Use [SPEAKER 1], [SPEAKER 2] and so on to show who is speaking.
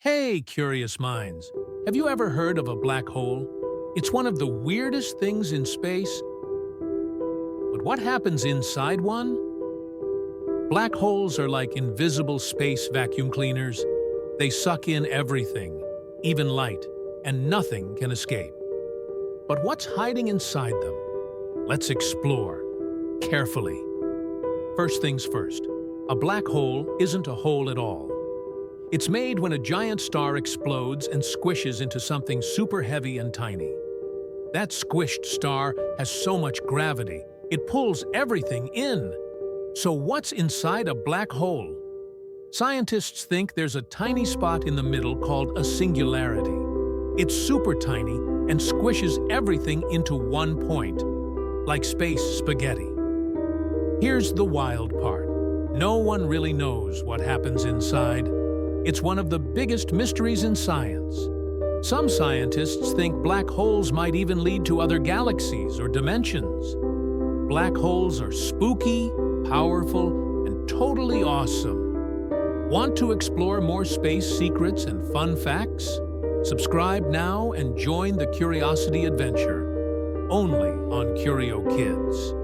[SPEAKER 1] Hey, curious minds. Have you ever heard of a black hole? It's one of the weirdest things in space. But what happens inside one? Black holes are like invisible space vacuum cleaners. They suck in everything, even light, and nothing can escape. But what's hiding inside them? Let's explore, carefully. First things first, a black hole isn't a hole at all. It's made when a giant star explodes and squishes into something super heavy and tiny. That squished star has so much gravity, it pulls everything in. So what's inside a black hole? Scientists think there's a tiny spot in the middle called a singularity. It's super tiny and squishes everything into one point, like space spaghetti. Here's the wild part. No one really knows what happens inside. It's one of the biggest mysteries in science. Some scientists think black holes might even lead to other galaxies or dimensions. Black holes are spooky, powerful, and totally awesome. Want to explore more space secrets and fun facts? Subscribe now and join the curiosity adventure, only on CurioKids.